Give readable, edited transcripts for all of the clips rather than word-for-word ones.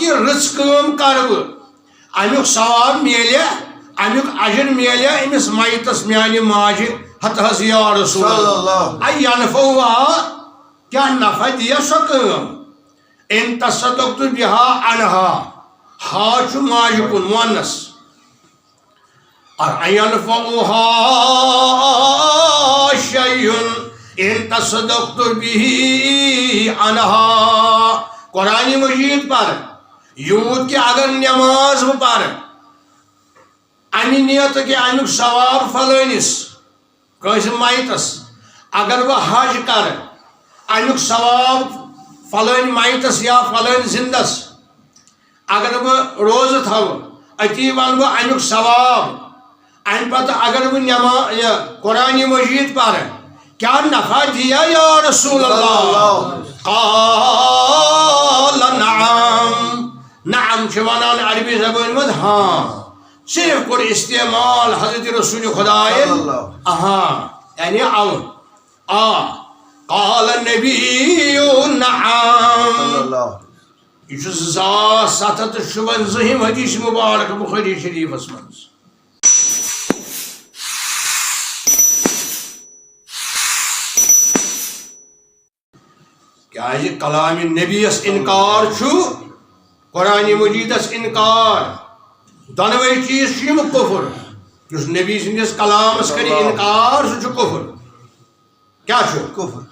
یہ رٕژ کٲم کر بہٕ امیُک ثواب میلیا امیُک اجر میلیا أمِس میتس میانہِ ماجہِ ہتہٕ حظ یا رسول اللہ اے ینفعُہا کیا نفع دیا سۄ کٲم ان تصدقت بها عنها ہا چھُ ماجہِ کُن مونس اور ینفعُہا شیء ان تصدقت به عنها قرآن مجید پر یوت کہ اگر نماز بہ پر امی نیت کہ امیک ثواب فلانس کٲنٛسہِ میتس اگر بہ حج کر امیک ثواب فلٲنۍ میتس یا فلٲنۍ زندس اگر بہ روزٕ تھاوٕ اتی ون بہ امیک ثواب امہ پتہٕ اگر بہ نماز قرآن مجید پر کیا نفع دیا یا رسول اللہ قال نعم نعم چھ ونان عربی زبان مز ہاں صرف کور استعمال حضرت رسول خدا یعنی قال النبی نعم یہ 2757 حدیث مبارک بخاری شریف منز کیا کلام نبیس انکار چھو قرآن مجیدس انکار دونوے چیز چھ کفر جس نبی سندس کلامس کری انکار سہ کفر کیا چھو کفر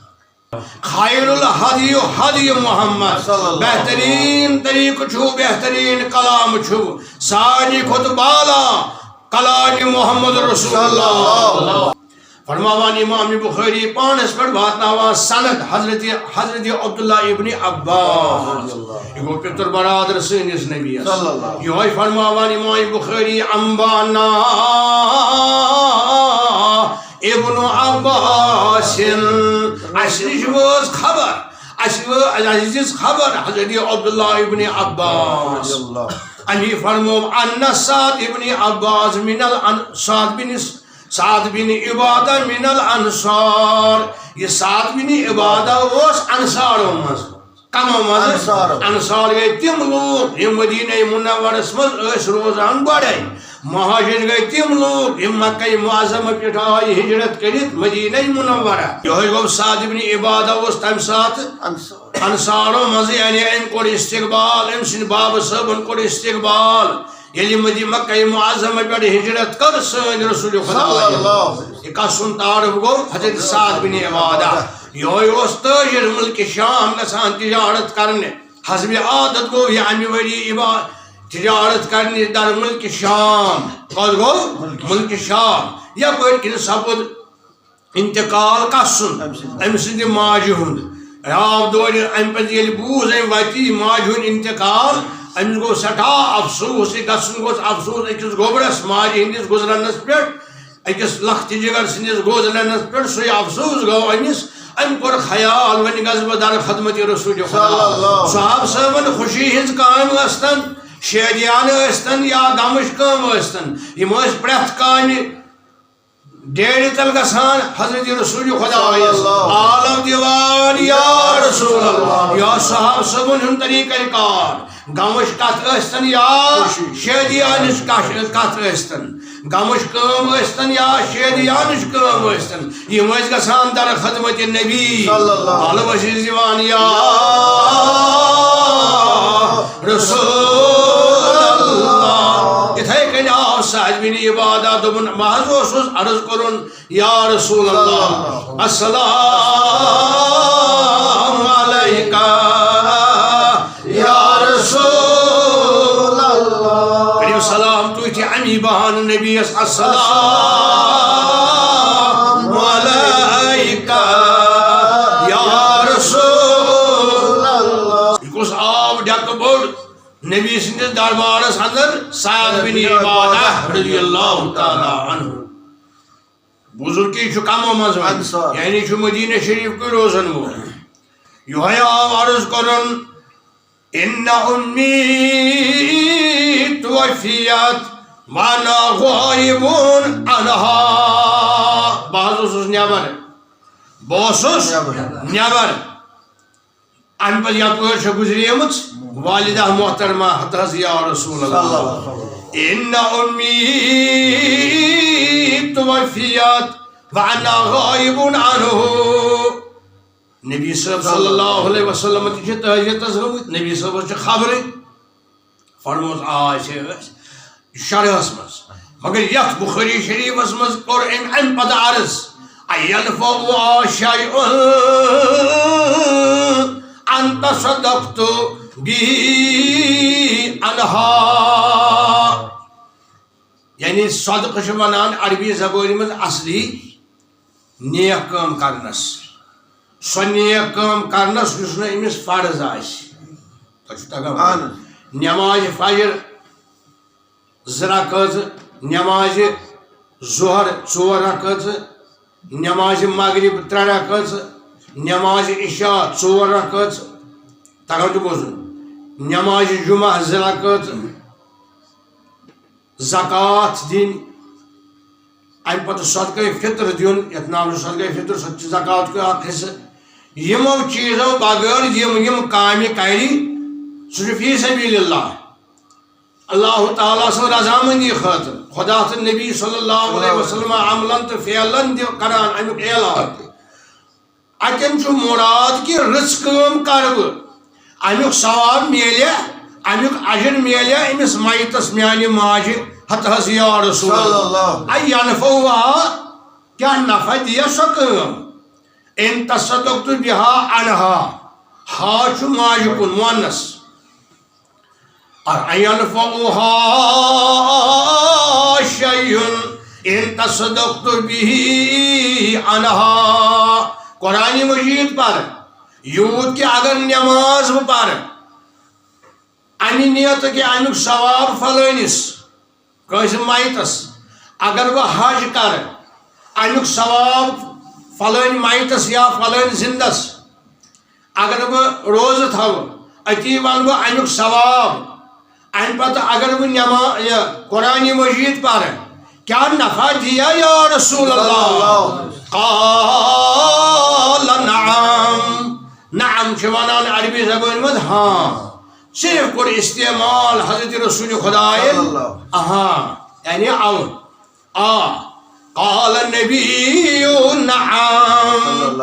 خیر الحدی حدی محمد بہترین طریق چھو بہترین کلام چھو ساری کھت بالا کلام محمد رسول اللہ فرماوان امام بخاری پانس پر واتناوان سند حضرت عبداللہ ابن عباس یہ گو پتر برادر سنس نبی یہ فرماوان امام بخاری انبانا ابن عباس اشرش وز خبر عزیز خبر حضرت عبداللہ ابن عباس انہی فرمو ان سعد ابن عباس من سعد بن عبادہ من الانصار یہ سعد بن عبادہ اس انصاروں مز کمو مز انصار گئی تم لوگ یہ مدینہ منورس مز اس روزان گوڑے مہاجر گئی تم لوگ یہ مکہ معظمہ پہ آئی ہجرت کرت مدینہ منورہ یہ گو سعد بن عبادہ اس تم ساتھ انصاروں مز یعنی ان کو استقبال ان سن باب صاحب کو استقبال یلی مدی مکہ معظمہ پہ ہجرت کر سن رسول خدا یہ کسن تعارف گو حضرت سعد بن عبادہ یہ تاجر ملک شام گژھان تجارت کرنے حسب عادت گو یہ امی وری تجارت کرنے در ملک شام کد گو ملک شام یا کن سپد انتقال کسن ام سند ماجہ ہند راب دور ام پہ یل بوز ام وتی ماجہ ہند انتقال امس گو سٹھا افسوس یہ گھن گوس افسوس اکس گوبرس ماجہ ہندس گزرنس پہ اکس لخت جگر سندس گزرنس پہ سی افسوس گو امس ام کور خیال ون گز بہ در خدمت رسول خدا صاحب صاحبن خوشی ہز کام ٲسۍتن شادیان ٲسۍتن یا غمٕچ کٲم ٲسۍتن یم ٲسۍ پرٛٮ۪تھ کامہِ ڈیڑِ تل گژھان حضرت رسول خدا عالم دیوان یا رسول اللہ یا صاحب صاحبن ہند طریقہ کار غمٕچ کتھ ٲسۍتن یا شادیانٕچ کتھ ٲسۍتن غمٕچ کٲم ٲسۍتن یا شادیانٕچ کٲم ٲسۍتن یم ٲسۍ گژھان در خدمت نبی عالم ٲسۍ دِوان یا رسول اللہ اتھے کن آو سعد بن عبادہ دوپن محض اوسُس عرض کرن یا رسول اللہ السلام علیکہ یا رسول اللہ کریم سلام تو تھی امی بہان نبی السلام علیکہ یا رسول اللہ یہ کس آب ڈھک بوڑ نبی سندس دربارس اندر سعد بن عبادہ رضی اللہ تعالی عنہ بزرگی چھ کمو مز یعنی چھ مدینہ شریف کو روزن وہ یہ آو عرض کرن ان امی توفیت وانا غائبون عنها بعض اسوس نیبر بوسوس نیبر ان پر یپر چھ گزریمت والدہ محترمہ حضرت یا رسول اللہ ان امی توفیت وانا غائب عنہ. نبی صلی اللہ علیہ وسلم نبی صاحب خبر فرموس شرحس مز مگر یت بخاری شریفس مز کور ام پتہ عرض اینفع شیء ان تصدقت به عنها. یعنی صدقہ چھ ونان عربی زبان مز اصلی نیک کام کرنس سو نیک کام کرنس یس نہ امس فرض آس نماز فجر 2 رکعت نماز ظہر 4 رکعت نماز مغرب 3 رکعت نماز عشاء 4 رکعت تگان چھ بوزن نماز جمعہ 2 رکعت زکات دین ام پتہ صدقہ فطر دیون یت نام صدقہ فطر سہ زکات کو اخ حصہ یمو چیزو بغیر یم کامہ کری سہ فی سبیل اللہ اللہ تعالیٰ سن رضامندی خاطر خدا تو نبی صلی اللہ علیہ وسلم عملن تو فعلن کران امیک اعلان اتن چھ مراد کہ رٕژ کٲم کرٕ بہٕ امیک ثواب میلیا امیک اجر میلیا امس میتس میانہ ماجہ حضرت یا رسول اللہ اینفعها کیا نفع دیا سو کٲم ان تصدقت بها عنها ہا چھ ماجہ کن مونس اینفعها شیء ان تصدقت به عنها. قرآن مجید پر یوت کہ اگر نماز بہ پر امی نیت کہ امیک ثواب فلانس کس میتس اگر بہ حج کر امیک ثواب فلان میتس یا فلان زندس اگر بہ روز تھو اتی ون بہ امیک ثواب ام پتہ اگر بہ نماز قرآن مجید پر کیا نفع دیا یا رسول اللہ قال نعم. نعم چھ ونان عربی زبان مز ہاں صرف کور استعمال حضرت رسول خدا یعنی اون قال النبی نعم.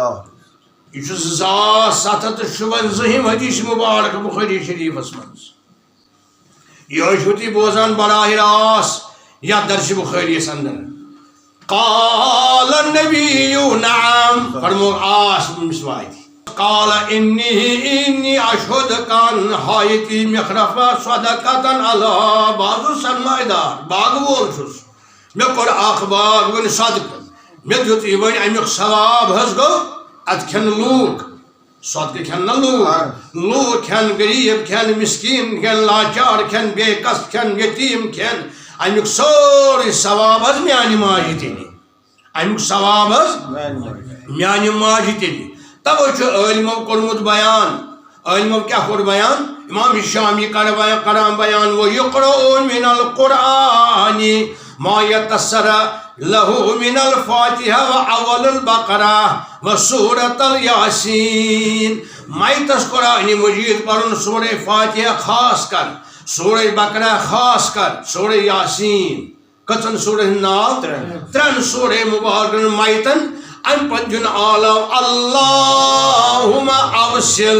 یہ 757 حدیث مبارک بخاری شریفس مز یہ چھو تی بوزان براہ راست یا درس بخاری اندر قال النبی نعم فرمو آس مسوائی قال انی اشہد کان حایتی مخرفہ صدقتن علی بعض سرمایہ دار باغ وول چھس میں کور اخ باغ ون صدق میں دیت یہ ون امیک ثواب حس گو ات کھن لوک صدقہ کھن نہ لوک کھن غریب کھن مسکین کھن لاچار کھن بے کس کھن یتیم کھن امیک سوری ثواب حس میانہ ماجہ تیلی امیک ثواب حس میانہ ماجہ تیلی. توے علمو کورمت بیان علمو کیا کور بیان امام شامی کران بیان وہ یقرؤون من القرآن ما یتسر له من الفاتحہ و اول البقرہ و سورة الیاسین. میتس قرآن مجید پرن سورہ فاتحہ خاص کر سورہ بقرہ خاص کر سورہ یاسین کتن سورہ ناو 3 سورہ مبارکن میتن ام پنجن عالم اللہم اوصل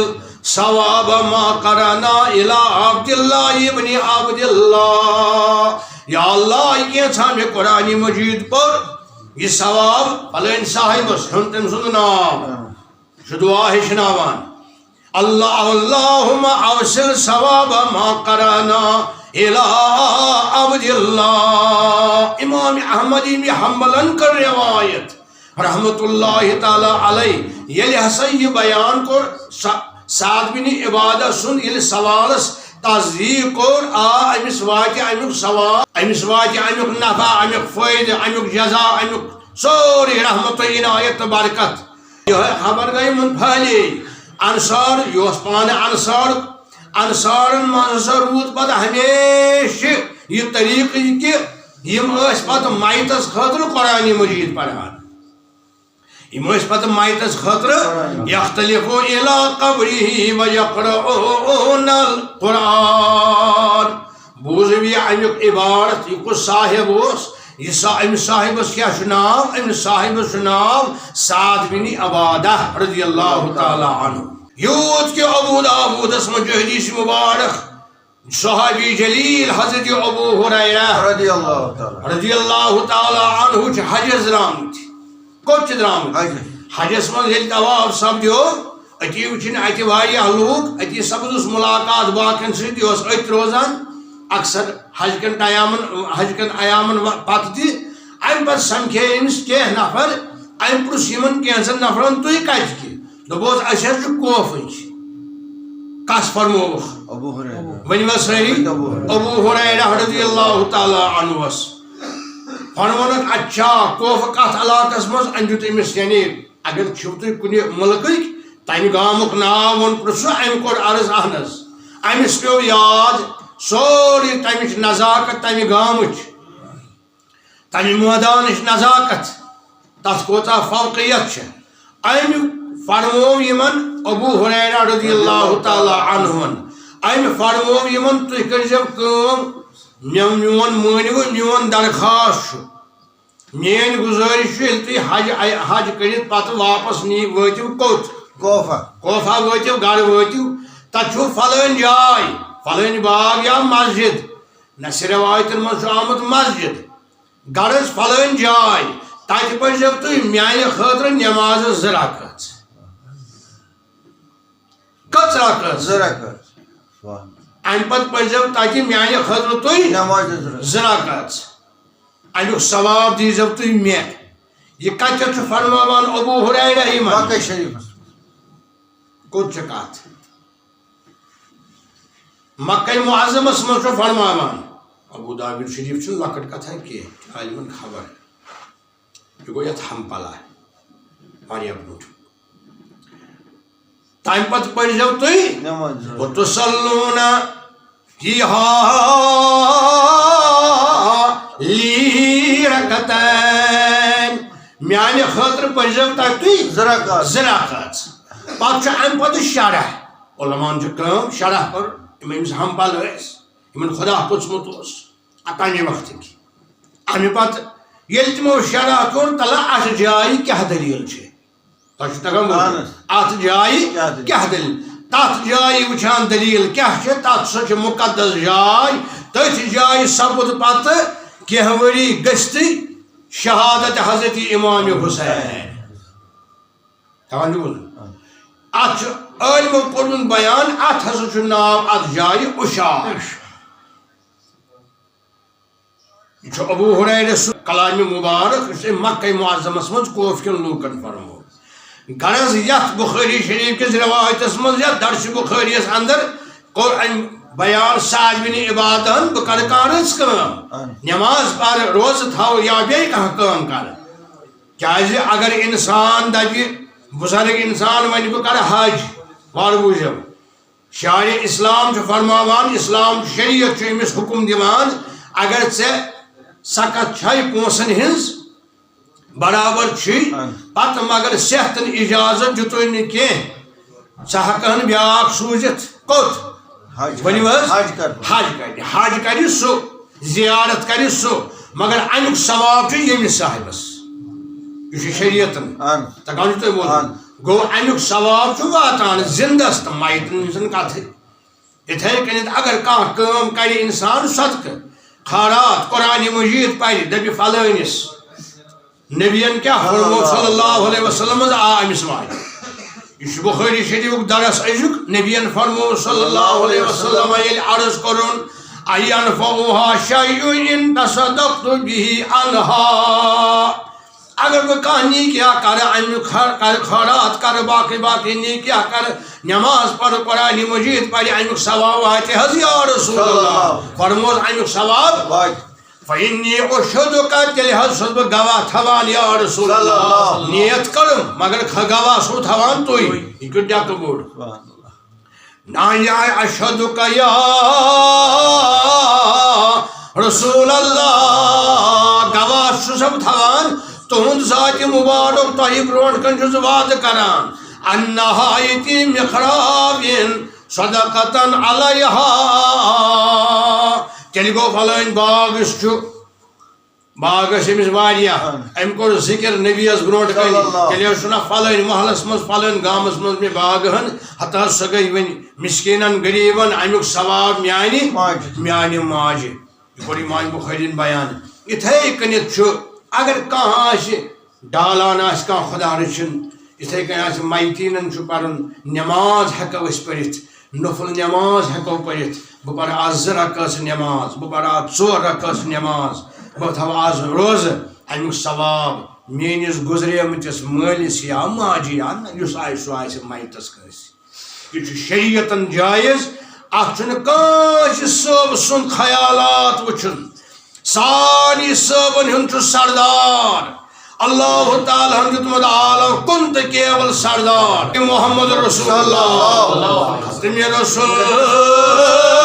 ثواب ما قرنا الى عبداللہ ابن عبداللہ. یا اللہ یہ تھا میں قرآن مجید پر یہ ثواب فلین صاحب ہن تم سن نام دعا ہشناوان اللہم اوصل ثواب ما قرنا الى عبداللہ. امام احمد بن حنبل کر روایت رحمت اللہ تعالی علیہ یل ہسا یہ بیان کور سعد بن عبادہ سن یل سوالس تصدیق کور امس واتہ امیک ثواب امس واتہ امیک نفع امیک فائدہ امیک جزا امیک سوری رحمت عنایت برکت. یہ خبر گئی من پھالی انصار یہ پان انصارن من روت پتہ ہمیشہ یہ طریقہ کہ یم پتہ میتس خاطر قرآن مجید پڑھان يمس پتہ مائتس خطر يختلفوا الى قبره ويقرؤون القرآن بوزو یہ امیک عبارت یہ کس صاحب اس امس صاحبس کیا نام امس صاحبس نام سعد بن عبادہ رضی اللہ تعالی عنہ یوت کہ ابو داودس من حدیث مبارک صحابی جلیل حضرت ابو ہریرہ رضی اللہ تعالی عنہ حجز درامت کوت درامت حجس من یل طواف سپدیو اتی وچھن اتی واریاہ لوگ اتی سپدس ملاقات باقین سۭتۍ اوس أتھۍ روزان اکثر حج کن ایامن پتہ تہ ام پتہ سمکھے امس کینٛہہ نفر ام پرُژھ یمن کینٛژن نفرن تُہۍ کتِکہِ دوٚپہوس أسۍ حظ چھِ کوفٕچ کس فرمووُکھ ؤنِو حظ سٲری ابو ہریرہ رضی اللہ تعالی عنہس فرمونکھ اچھا کوفہ کتھ علاقس منٛز أمۍ دیُت أمِس یعنی اگر چھِو تُہۍ کُنہِ مُلکٕکۍ تمہِ گامُک ناو ووٚن پرٛژھو أمۍ کوٚر عرض اہن حظ أمِس پیوٚو یاد سوری تمچ نزاکت تمہ گامچ تمہ مٲدانٕچ نزاکت تتھ کوتاہ فوقیت چھ أمۍ فرمو یمن ابو ہریرہ رضی اللہ تعالی عنہن أمۍ فرمو یمن تُہۍ کٔرزیو کٲم میون مٲنِو میون درخواست چھُ میٲنۍ گُزٲرِش چھُ ییٚلہِ تُہۍ حج کٔرِتھ پتہٕ واپس وٲتِو کوٚت کوفہ وٲتِو گرٕ وٲتِو تتھ چھُو فلٲنۍ جاے فلٲنۍ باغ یا مسجد نصر روایتن من آمت مسجد غرض فلٲنۍ جاے تتہِ پٔرزیو تُہۍ میانہِ خٲطرٕ نٮ۪ماز 2 رکعت کٔژ رکعت 2 رکعت امہِ پتہٕ پٔرزیو تتہِ میانہِ خٲطرٕ تُہۍ نٮ۪ماز 2 رکعت امیُک ثواب دیٖزیو تُہۍ مےٚ یہِ کتٮ۪تھ چھُ فرماوان ابو ہریرہ یِمن مکہ شریفس کوٚت چھِ کتھ مکہ معظمس من فرماوان ابو داود شریف چھ لکٹ کتھا کی عالمن خبر یہ گو یت ہم پلا واریاہ برونٹ تمہ پتہٕ پٔرزیو تُہۍ وتصلون فیہا لی رکعتین میانہِ خٲطرٕ پٔرزیو تتہِ تُہۍ 2 رکعت پتہٕ چھُ امہِ پتہٕ شرح علماءن چھِ کٲم شرح پر امس ہم پل یمن خدا پوچھمت تمہ وقتک امہ پتہ ییٚلہِ تمو شرح کوٚر تلا اتھ جایہِ کیٛاہ دلیٖل چھِ تۄہہِ چھُ تگان اتھ جایہِ کیٛاہ دلیٖل تتھ جایہِ وٕچھان دلیٖل کیٛاہ چھِ تتھ سۄ چھِ مُقدس جاے تٔتھۍ جایہِ سپُد پتہٕ کینٛہہ ؤری گٔژھتٕے شہادت حضرت امام حسین اتھ چھُ عالمو کوٚرمُت بیان اتھ ہسا چھُ ناو اتھ جایہِ اُشاش یہ چھُ ابو ہریرہ سُنٛد کلامِ مبارک یُس أمۍ مکہ معظمس منٛز کوف کٮ۪ن لوٗکن فرمو غرض یتھ بخاری شریف کِس روایتس منٛز یتھ درس بخاری یس اندر کوٚر أمۍ بیان سعد بن عبادہن بہٕ کرٕ کانٛہہ رٕژ کٲم نٮ۪ماز پرٕ روزٕ تھاو یا بیٚیہِ کانٛہہ کٲم کرٕ کیٛازِ اگر انسان دپہِ بزرگ انسان ونہِ بہٕ کرٕ حج وارٕ بوٗزِو شاعرِ اسلام چھُ فرماوان اسلام شریعت چھُ أمِس حُکم دِوان اگر ژےٚ سکت چھے پونٛسن ہٕنٛز برابر چھُے پتہٕ مگر صحتن اجازت دِتُے نہٕ کینٛہہ ژٕ ہٮ۪کہن بیٛاکھ سوٗزِتھ کوٚت ؤنِو حظ حج کرِ سُہ زیارت کرِ سُہ مگر امیُک ثواب چھُ ییٚمِس صاحبس یہ شریعتن تگان چھُ تۄہہِ بوزُن گوٚو امیُک ثواب چھُ واتان زندس تہٕ مایتن ہٕنٛزن کتھٕ یِتھے کٔنٮ۪تھ اگر کانٛہہ کٲم کرِ انسان صدقہٕ خیرات قرآن مجید پرِ دپہِ فلٲنِس نبین کیٛاہ فرمو صلی اللہ علیہ وسلم آ أمِس واجہِ یہ بخاری شریفُک درس أزیُک نبین فرمو صلی اللہ علیہ وسلم ییٚلہِ عرض کوٚرُن أینفعها شیء إن تصدقت به عنها اگر بہٕ کانٛہہ نیکیا کرٕ امیُک خیرات کرٕ باقٕے نیکیا کرٕ نٮ۪ماز پرٕ قرآن مجید پرِ امیُک ثواب واتہِ حظ یا رسول اللہ فرموس امیُک ثواب فإني أشهدك تیٚلہِ حظ چھُس بہٕ گواہ تھاوان یا رسول اللہ نیت کٔرٕم مگر گواہ چھُو تھاوان تُہۍ یہِ کیُتھ ڈیٚکہٕ بوٚڑ نایا أشهدك یا رسول اللہ گواہ چھُسا بہٕ تھاوان تہند ذات مبارک تہ برونٹ کن چھس وعد کران انہا یتی مخرابین صدقتن علیہا تیل گو فلائن باغ باغ امس واریاہ ام کور ذکر نبی اس برونٹ کن تیل چھنا فلائن محلس مز فلائن گامس مز میں باغ ہن حتی سہ گئی ون مسکینن غریبن امیک ثواب میانہ ماجہ یہ کور امام بخاری بیان اتھے کنیت چھ اگر کانٛہہ ڈالان کان خدا رچن اتھے کن میتینن پرن نماز ہیکو اس پرت نفل نماز ہیکو پرت بہ پر آز 2 رکعت نماز بہ پر آز 4 رکعت نماز بہ تھو آز روز امیک ثواب میانس گزریمتس مالس یا ماجہ یا یس آئے سہ آئے میتس کنس یہ شریعتن جائز اتھ کانٛہہ صٲب سُنٛد خیالات وچھن ساری صٲبن ہُنٛد چھُ سردار اللہ تعالیٰ ہن دیتمت عالم کن تہ کیول سردار محمد رسول اللہ تم رسول